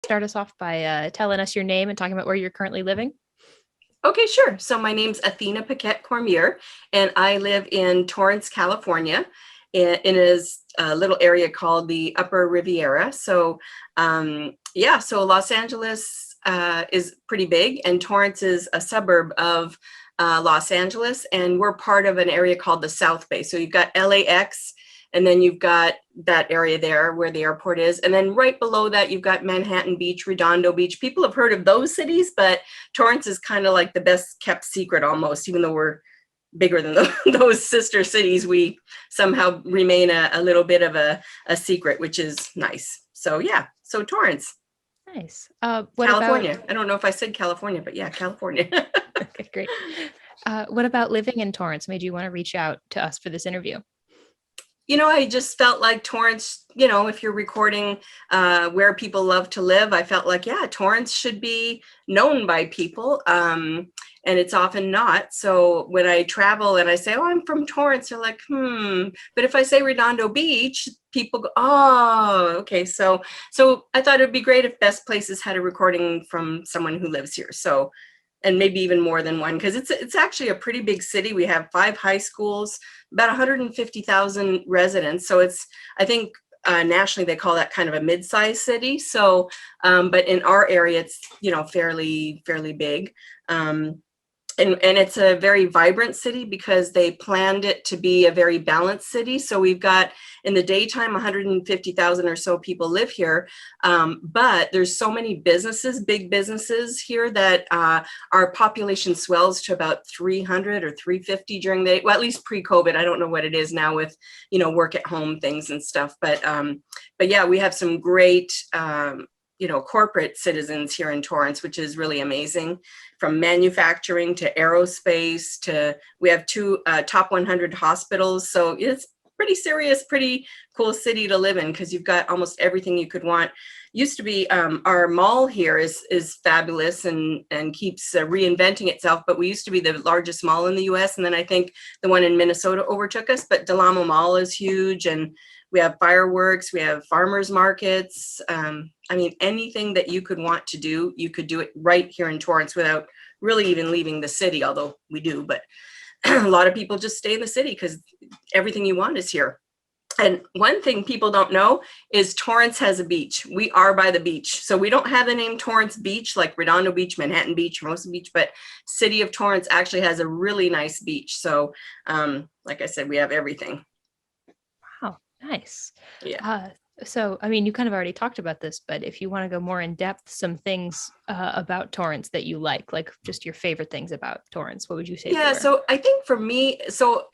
start us off by telling us your name and talking about where you're currently living? Okay, sure. So my name's Athena Paquette Cormier, and I live in Torrance, California, in a little area called the Upper Riviera. So, yeah, so Los Angeles is pretty big, and Torrance is a suburb of Los Angeles, and we're part of an area called the South Bay. So you've got LAX, and then you've got that area there where the airport is. And then right below that, you've got Manhattan Beach, Redondo Beach. People have heard of those cities, but Torrance is kind of like the best kept secret almost, even though we're bigger than those sister cities. We somehow remain a little bit of a secret, which is nice. So yeah, so Torrance. Nice. What about, California. I don't know if I said California, but yeah, California. okay, great. What about living in Torrance made you want to reach out to us for this interview? I just felt like Torrance, if you're recording where people love to live, I felt like, yeah, Torrance should be known by people. And it's often not. So when I travel and I say, oh, I'm from Torrance, they're like, But if I say Redondo Beach, people go, oh, okay. So I thought it'd be great if Best Places had a recording from someone who lives here. So, and maybe even more than one, because it's actually a pretty big city. We have 5 high schools, about 150,000 residents. So I think nationally they call that kind of a mid-sized city. So, but in our area, it's fairly big. And it's a very vibrant city because they planned it to be a very balanced city. So we've got in the daytime 150,000 or so people live here, but there's so many businesses, big businesses here that our population swells to about 300 or 350 during the day. Well, at least pre-COVID. I don't know what it is now with work at home things and stuff. But yeah, we have some great corporate citizens here in Torrance, which is really amazing. From manufacturing to aerospace to, we have 2 top 100 hospitals. So it's pretty serious, pretty cool city to live in because you've got almost everything you could want. Used to be our mall here is fabulous and keeps reinventing itself, but we used to be the largest mall in the US, and then I think the one in Minnesota overtook us. But Del Amo Mall is huge, and we have fireworks, we have farmers markets. I mean, anything that you could want to do, you could do it right here in Torrance without really even leaving the city, although we do. But a lot of people just stay in the city because everything you want is here. And one thing people don't know is Torrance has a beach. We are by the beach. So we don't have the name Torrance Beach like Redondo Beach, Manhattan Beach, Hermosa Beach, but City of Torrance actually has a really nice beach. So like I said, we have everything. Wow, nice. Yeah. So, I mean, you kind of already talked about this, but if you want to go more in depth, some things about Torrance that you like just your favorite things about Torrance, what would you say? Yeah, so I think for me, so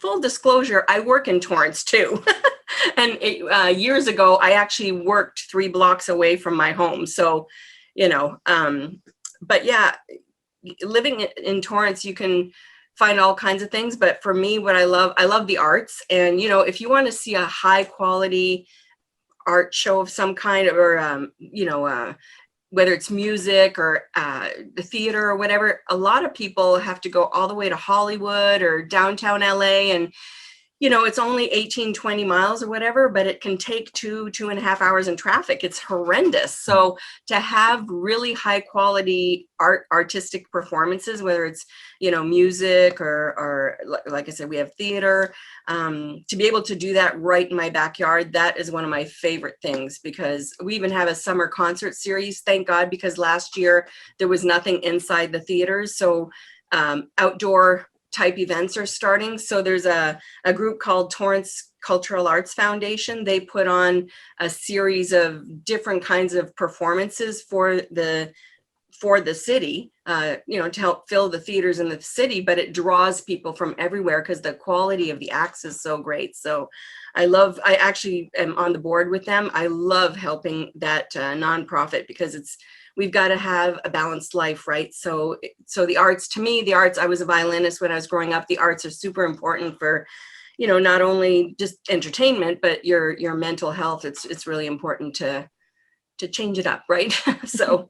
full disclosure, I work in Torrance too. And years ago, I actually worked 3 blocks away from my home. So, but yeah, living in Torrance, you can find all kinds of things. But for me, what I love the arts. And, if you want to see a high quality art show of some kind, or, whether it's music or the theater or whatever, a lot of people have to go all the way to Hollywood or downtown LA. And it's only 18, 20 miles or whatever, but it can take 2.5 hours in traffic. It's horrendous. So to have really high quality artistic performances, whether it's, music or like I said, we have theater, to be able to do that right in my backyard, that is one of my favorite things, because we even have a summer concert series, thank God, because last year there was nothing inside the theaters. So outdoor type events are starting. So there's a group called Torrance Cultural Arts Foundation. They put on a series of different kinds of performances for the city, to help fill the theaters in the city, but it draws people from everywhere because the quality of the acts is so great. So I actually am on the board with them. I love helping that nonprofit because we've got to have a balanced life, right? So the arts, to me, I was a violinist when I was growing up. The arts are super important for, not only just entertainment, but your mental health. It's really important to change it up, right? so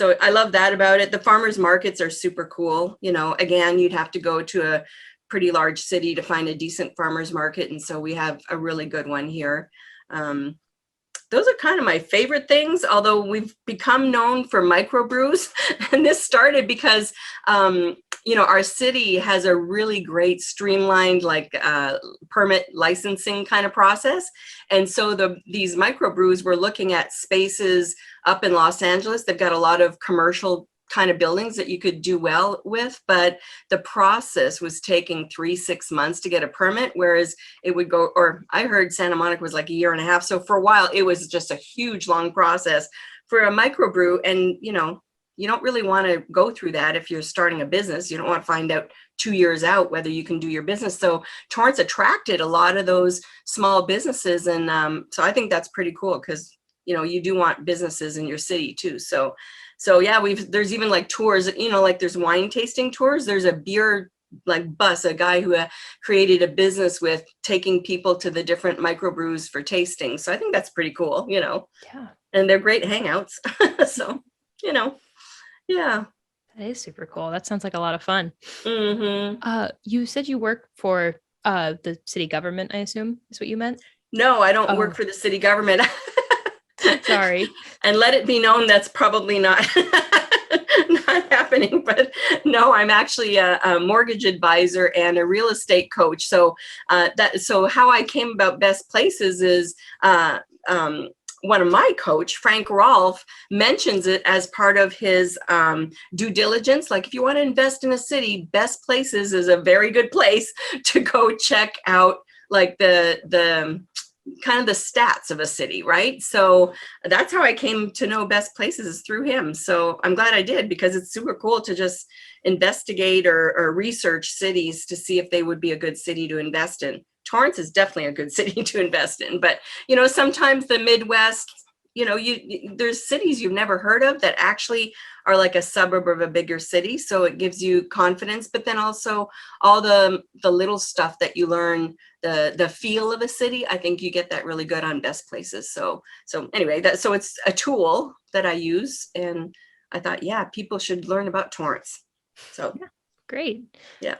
I love that about it. The farmers markets are super cool. Again, you'd have to go to a pretty large city to find a decent farmers market, and so we have a really good one here. those are kind of my favorite things, although we've become known for microbrews. And this started because, our city has a really great streamlined permit licensing kind of process. And so these microbrews were looking at spaces up in Los Angeles. They've got a lot of commercial kind of buildings that you could do well with, but the process was taking 3-6 months to get a permit, whereas it would go, or I heard Santa Monica was like a year and a half. So for a while, it was just a huge, long process for a microbrew. And, you don't really want to go through that if you're starting a business. You don't want to find out 2 years out whether you can do your business. So Torrance attracted a lot of those small businesses. And so I think that's pretty cool because, you do want businesses in your city too. So yeah, there's even like tours, like there's wine tasting tours. There's a beer bus, a guy who created a business with taking people to the different microbrews for tasting. So I think that's pretty cool, Yeah. And they're great hangouts. So, yeah. That is super cool. That sounds like a lot of fun. Mm-hmm. You said you work for the city government, I assume is what you meant? No, I don't work for the city government. Sorry. And let it be known that's probably not not happening. But no, I'm actually a mortgage advisor and a real estate coach. So so how I came about Best Places is one of my coach, Frank Rolfe, mentions it as part of his due diligence. Like if you want to invest in a city, Best Places is a very good place to go check out like the kind of the stats of a city, right? So that's how I came to know Best Places is through him. So I'm glad I did, because it's super cool to just investigate or research cities to see if they would be a good city to invest in. Torrance is definitely a good city to invest in, but sometimes the Midwest, there's cities you've never heard of that actually are like a suburb of a bigger city. So it gives you confidence, but then also all the little stuff that you learn, the feel of a city, I think you get that really good on Best Places. So anyway, so it's a tool that I use, and I thought, yeah, people should learn about Torrance. So yeah, great. Yeah.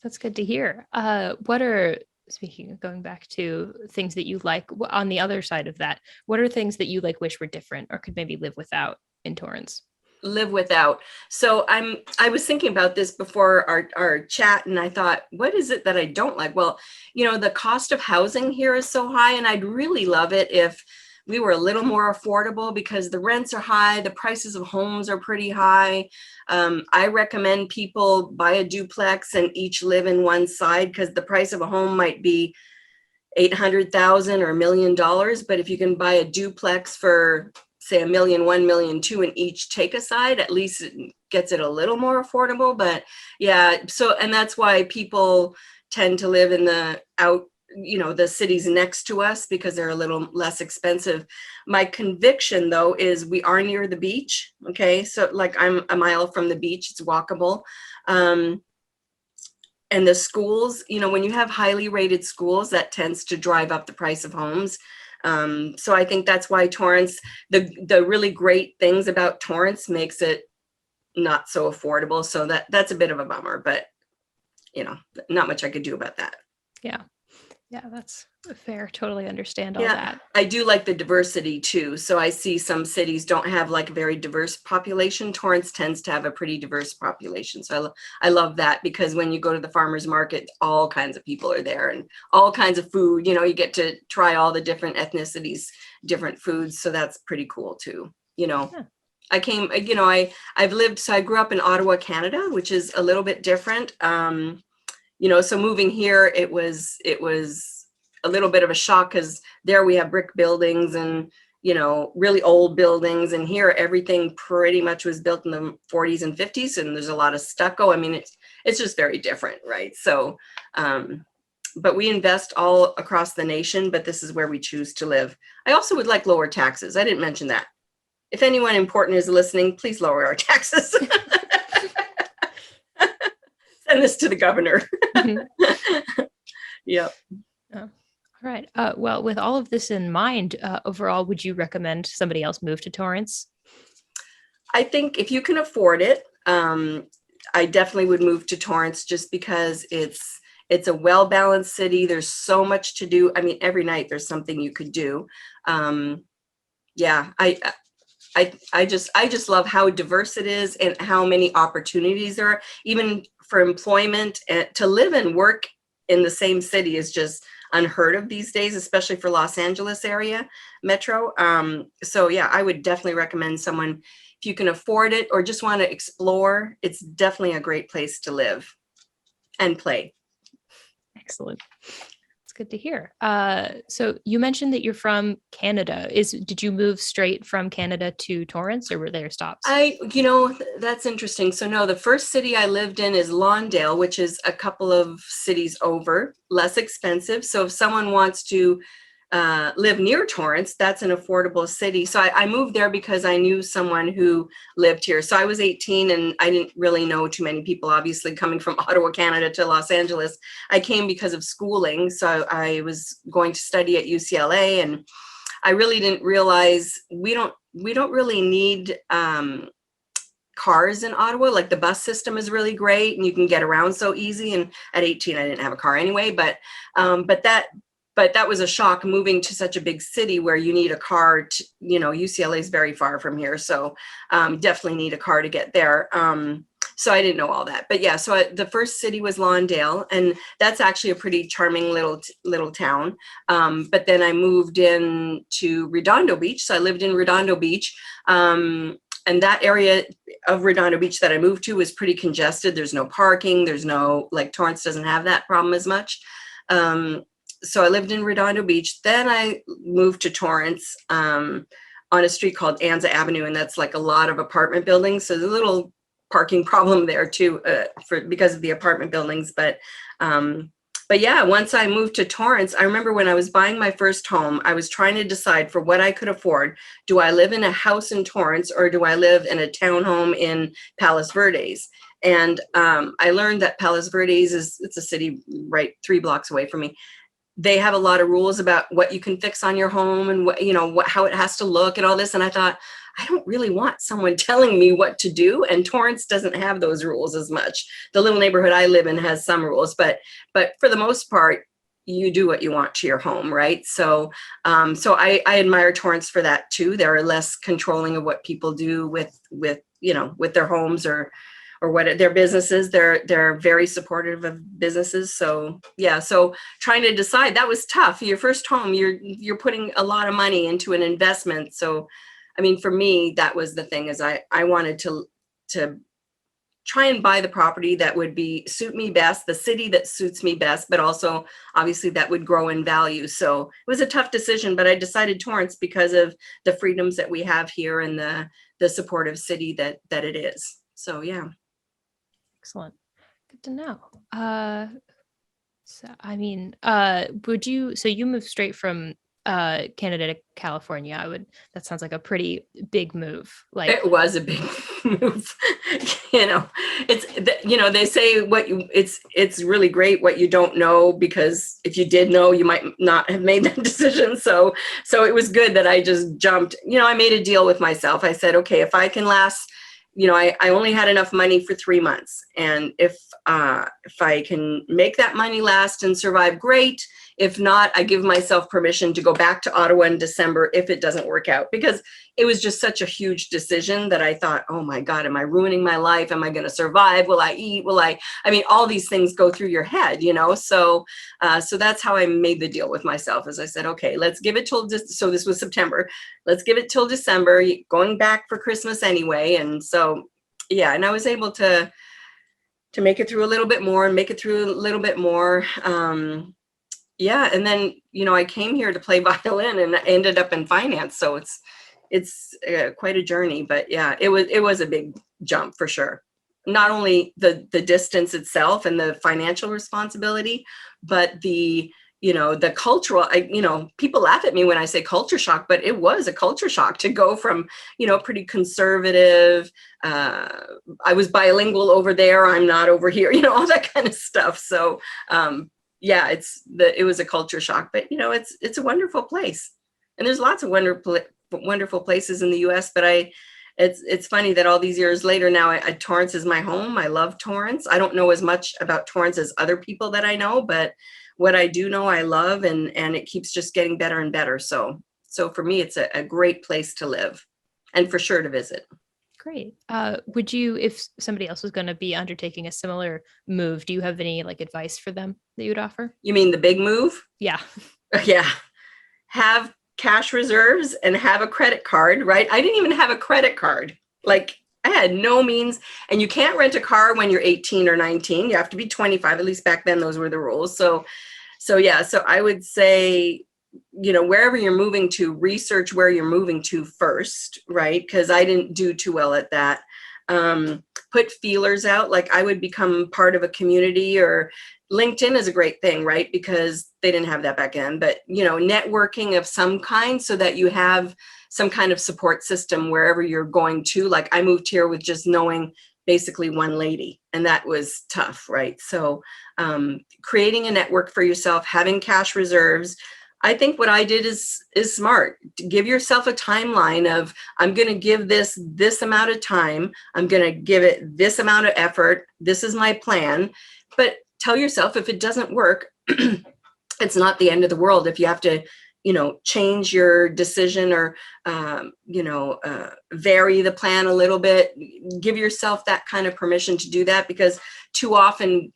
That's good to hear. What are, speaking of going back to things that you like, on the other side of that, what are things that you wish were different or could maybe live without in Torrance? Live without. So I was thinking about this before our chat, and I thought, what is it that I don't like? Well, the cost of housing here is so high, and I'd really love it if we were a little more affordable, because the rents are high, the prices of homes are pretty high. I recommend people buy a duplex and each live in one side, because the price of a home might be $800,000 or $1 million, but if you can buy a duplex for say $1 million, $1 million, $2 million, and each take a side, at least it gets it a little more affordable. But yeah, and that's why people tend to live in the cities next to us, because they're a little less expensive. My conviction though is we are near the beach. Okay. So I'm a mile from the beach, it's walkable. And the schools, when you have highly rated schools, that tends to drive up the price of homes. So I think that's why Torrance, the really great things about Torrance makes it not so affordable. So that's a bit of a bummer, but not much I could do about that. Yeah. Yeah, that's fair. Totally understand all that. I do like the diversity too. So I see some cities don't have a very diverse population. Torrance tends to have a pretty diverse population. So I love that, because when you go to the farmer's market, all kinds of people are there and all kinds of food. You get to try all the different ethnicities, different foods. So that's pretty cool too. Yeah. I came, I grew up in Ottawa, Canada, which is a little bit different. So moving here, it was a little bit of a shock, because there we have brick buildings and, really old buildings. And here, everything pretty much was built in the 40s and 50s. And there's a lot of stucco. I mean, it's just very different, right? So, but we invest all across the nation, but this is where we choose to live. I also would like lower taxes. I didn't mention that. If anyone important is listening, please lower our taxes. Send this to the governor. Mm-hmm. Yep. Oh, all right. Well, with all of this in mind, overall, would you recommend somebody else move to Torrance? I think if you can afford it, I definitely would move to Torrance, just because it's a well-balanced city. There's so much to do. I mean, every night there's something you could do. Yeah, I just love how diverse it is and how many opportunities there are, even for employment, and to live and work in the same city is just unheard of these days, especially for Los Angeles area metro. So yeah, I would definitely recommend someone, if you can afford it or just want to explore, it's definitely a great place to live and play. Excellent. It's good to hear. So you mentioned that you're from Canada. Did you move straight from Canada to Torrance, or were there stops? That's interesting. So no, the first city I lived in is Lawndale, which is a couple of cities over, less expensive. So if someone wants to live near Torrance, that's an affordable city. So I moved there because I knew someone who lived here. So I was 18 and I didn't really know too many people, obviously coming from Ottawa, Canada to Los Angeles. I came because of schooling. So I was going to study at UCLA, and I really didn't realize we don't really need cars in Ottawa. Like the bus system is really great and you can get around so easy. And at 18, I didn't have a car anyway, but that was a shock moving to such a big city where you need a car to, UCLA is very far from here. So definitely need a car to get there. So I didn't know all that, but yeah, so the first city was Lawndale, and that's actually a pretty charming little town. But then I moved in to Redondo Beach. So I lived in Redondo Beach. And that area of Redondo Beach that I moved to was pretty congested. There's no parking. There's no, like, Torrance doesn't have that problem as much. So I lived in Redondo Beach. Then I moved to Torrance on a street called Anza Avenue, and that's like a lot of apartment buildings. So there's a little parking problem there too, because of the apartment buildings. But yeah, once I moved to Torrance, I remember when I was buying my first home, I was trying to decide for what I could afford. Do I live in a house in Torrance or do I live in a townhome in Palos Verdes? And I learned that Palos Verdes it's a city right 3 blocks away from me. They have a lot of rules about what you can fix on your home and how it has to look and all this. And I thought, I don't really want someone telling me what to do. And Torrance doesn't have those rules as much. The little neighborhood I live in has some rules, but for the most part, you do what you want to your home, right? So I admire Torrance for that too. They're less controlling of what people do with their homes or what their businesses. They're very supportive of businesses. So yeah, so trying to decide, that was tough. Your first home, you're putting a lot of money into an investment. So I mean, for me, that was the thing, is I wanted to try and buy the property that would suit me best, the city that suits me best, but also obviously that would grow in value. So it was a tough decision, but I decided Torrance because of the freedoms that we have here and the supportive city that it is. So yeah. Excellent. Good to know. So I mean, so you moved straight from Canada to California. That sounds like a pretty big move. Like, It was a big move. you know, they say it's really great what you don't know, because if you did know, you might not have made that decision. So it was good that I just jumped. I made a deal with myself. I said, okay, if I can last, I only had enough money for 3 months. And if I can make that money last and survive, great. If not, I give myself permission to go back to Ottawa in December if it doesn't work out, because it was just such a huge decision that I thought, oh my God, am I ruining my life? Am I going to survive? Will I eat? I mean, all these things go through your head, so that's how I made the deal with myself. As I said, okay, let's give it till so this was September. Let's give it till December, going back for Christmas anyway. And so, yeah, and I was able to make it through a little bit more and make it through a little bit more. Yeah, and then I came here to play violin and I ended up in finance, so it's quite a journey. But yeah, it was a big jump for sure. Not only the distance itself and the financial responsibility, but the cultural. People laugh at me when I say culture shock, but it was a culture shock to go from pretty conservative. I was bilingual over there. I'm not over here. All that kind of stuff. So. Yeah, it was a culture shock, but it's a wonderful place, and there's lots of wonderful places in the U.S. But it's funny that all these years later now, Torrance is my home. I love Torrance. I don't know as much about Torrance as other people that I know, but what I do know, I love, and it keeps just getting better and better. So So for me, it's a great place to live and for sure to visit. Great. Would you, if somebody else was going to be undertaking a similar move, do you have any like advice for them that you would offer? You mean the big move? Yeah. Yeah. Have cash reserves and have a credit card, right? I didn't even have a credit card. Like I had no means, and you can't rent a car when you're 18 or 19. You have to be 25. At least back then, those were the rules. So yeah, so I would say, wherever you're moving to, research where you're moving to first, right? Because I didn't do too well at that. Put feelers out, like I would become part of a community, or LinkedIn is a great thing, right? Because they didn't have that back then, but networking of some kind so that you have some kind of support system wherever you're going to. Like I moved here with just knowing basically one lady, and that was tough, right? So creating a network for yourself, having cash reserves. I think what I did is smart. Give yourself a timeline of, I'm going to give this amount of time. I'm going to give it this amount of effort. This is my plan. But tell yourself if it doesn't work, it's not the end of the world. If you have to, change your decision or, vary the plan a little bit, give yourself that kind of permission to do that, because too often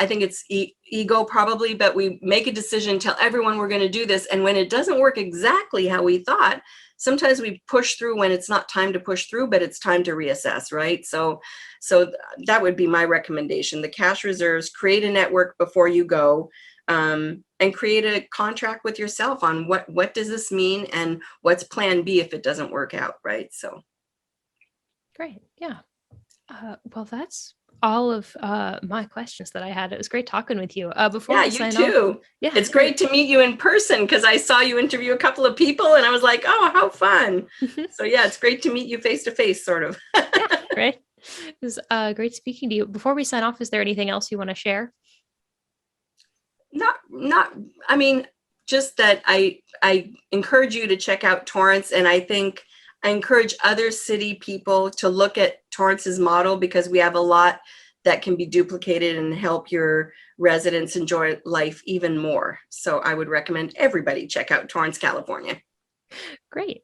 I think it's ego probably, but we make a decision, tell everyone we're going to do this. And when it doesn't work exactly how we thought, sometimes we push through when it's not time to push through, but it's time to reassess, right? So that would be my recommendation. The cash reserves, create a network before you go, and create a contract with yourself on what does this mean and what's plan B if it doesn't work out, right? So Great. Yeah. Well, that's all of my questions that I had. It was great talking with you. Before yeah, we you sign off, too. yeah, It's great to meet you in person, because I saw you interview a couple of people and I was like, oh, how fun. So yeah, it's great to meet you face to face, sort of. yeah, right. It was great speaking to you. Before we sign off, is there anything else you want to share? Not I mean, just that I encourage you to check out Torrance, and I think I encourage other city people to look at Torrance's model, because we have a lot that can be duplicated and help your residents enjoy life even more. So I would recommend everybody check out Torrance, California. Great.